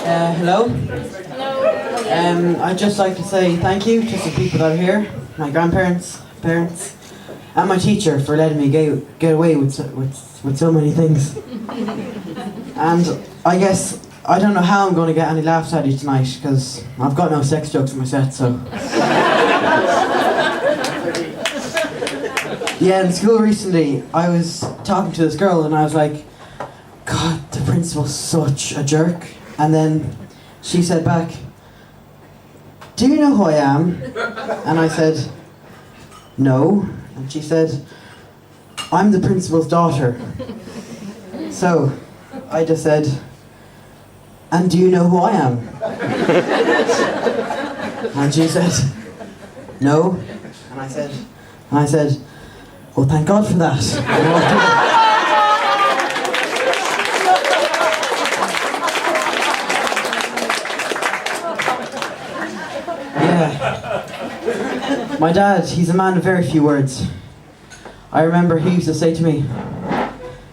Hello. Hello. I'd just like to say thank you to the people that are here, my grandparents, parents, and my teacher for letting me get away with so many things. And I guess I don't know how I'm going to get any laughs out of you tonight because I've got no sex jokes in my set. So yeah, in school recently, I was talking to this girl and I was like, God, the principal's such a jerk. And then she said back, do you know who I am? And I said, no. And she said, I'm the principal's daughter. So I just said, and do you know who I am? And she said, no. And I said, well, thank God for that. Yeah. My dad, he's a man of very few words. I remember he used to say to me,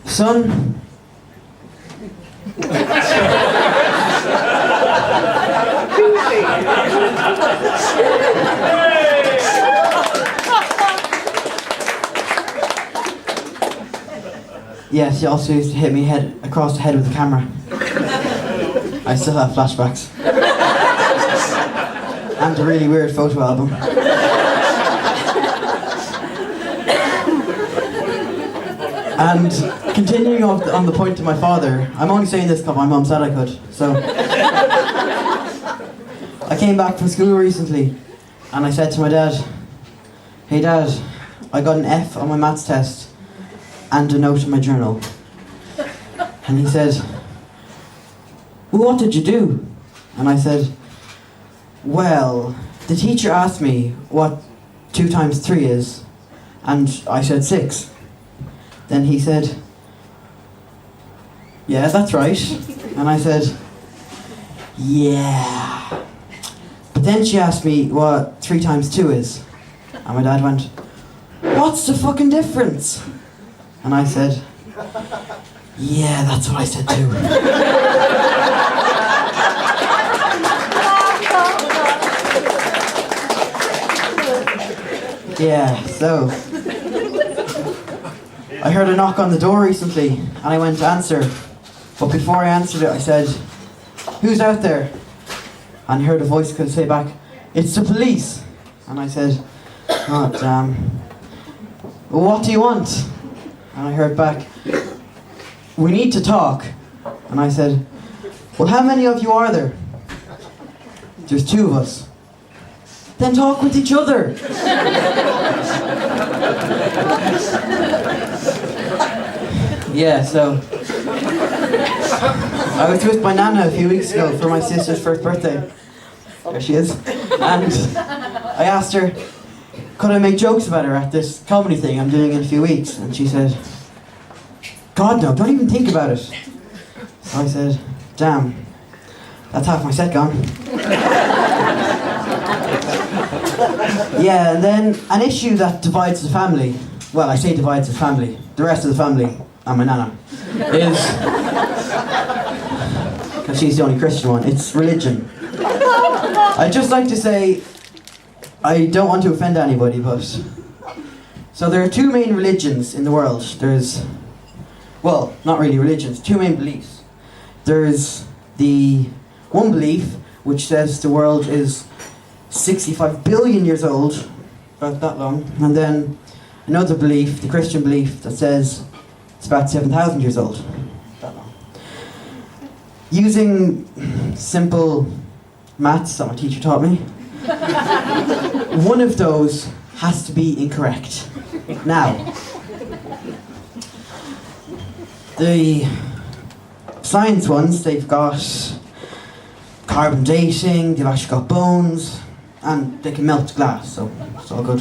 son, yes, he also used to hit me across the head with the camera. I still have flashbacks. And a really weird photo album. And continuing on the point to my father, I'm only saying this because my mum said I could, so. I came back from school recently and I said to my dad, hey Dad, I got an F on my maths test and a note in my journal. And he said, well, what did you do? And I said, well, the teacher asked me what 2 times 3 is, and I said 6. Then he said, yeah, that's right. And I said, yeah. But then she asked me what 3 times 2 is. And my dad went, what's the fucking difference? And I said, yeah, that's what I said too. Yeah, so I heard a knock on the door recently and I went to answer, but before I answered it I said, who's out there? And I heard a voice could say back, it's the police. And I said, oh damn, well, what do you want? And I heard back, we need to talk. And I said, well, how many of you are there? There's 2 of us. Then talk with each other. Yeah, so I was with my nana a few weeks ago for my sister's 1st birthday. There she is. And I asked her, could I make jokes about her at this comedy thing I'm doing in a few weeks? And she said, God no, don't even think about it. So I said, damn, that's half my set gone. Yeah, and then an issue that divides the family, well, I say divides the family, the rest of the family, and my nana, is, because she's the only Christian one, it's religion. I'd just like to say, I don't want to offend anybody, but, so there are 2 main religions in the world. There's, well, not really religions, 2 main beliefs. There's the one belief, which says the world is 65 billion years old, about that long, and then another belief, the Christian belief, that says it's about 7,000 years old, that long. Using simple maths that my teacher taught me, one of those has to be incorrect. Now, the science ones, they've got carbon dating, they've actually got bones, and they can melt glass, so it's all good.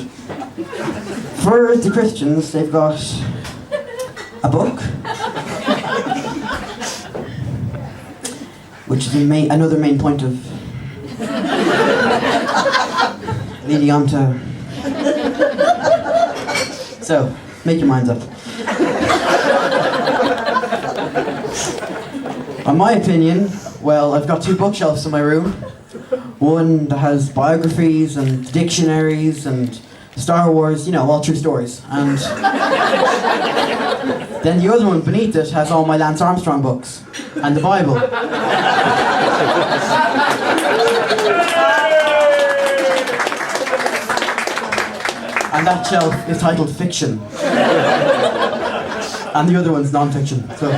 For the Christians, they've got a book, which is another main point of leading on to. So, make your minds up. In my opinion, Well, I've got 2 bookshelves in my room. One that has biographies and dictionaries and Star Wars, all true stories. And then the other one beneath it has all my Lance Armstrong books and the Bible. And that shelf is titled Fiction. And the other one's non-fiction. So,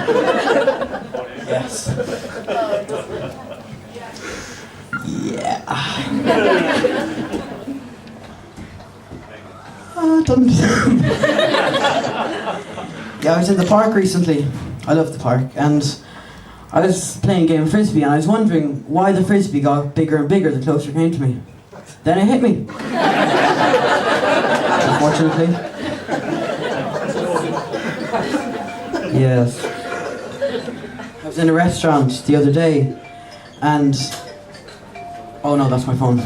yes. Yeah. Yeah, I was in the park recently. I love the park. And I was playing a game of Frisbee and I was wondering why the Frisbee got bigger and bigger the closer it came to me. Then it hit me. Unfortunately. Yes. I was in a restaurant the other day and... Oh no, that's my phone.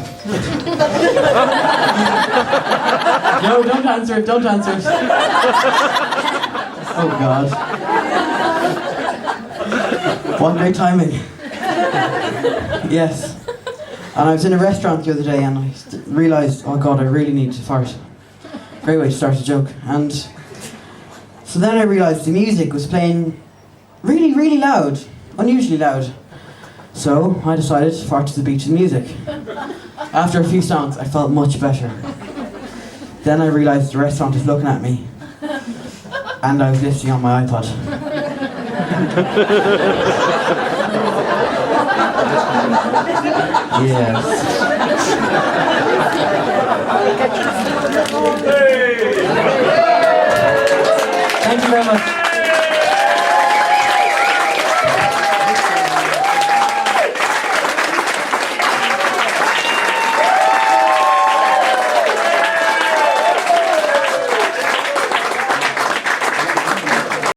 No, don't answer it, don't answer it. Oh God. What great timing. Yes. And I was in a restaurant the other day and I realised, oh God, I really need to fart. Great way to start a joke. And so then I realised the music was playing really, really loud. Unusually loud. So I decided to fart to the beat of the music. After a few songs, I felt much better. Then I realised the restaurant was looking at me. And I was listening on my iPod. Yes. Thank you very much.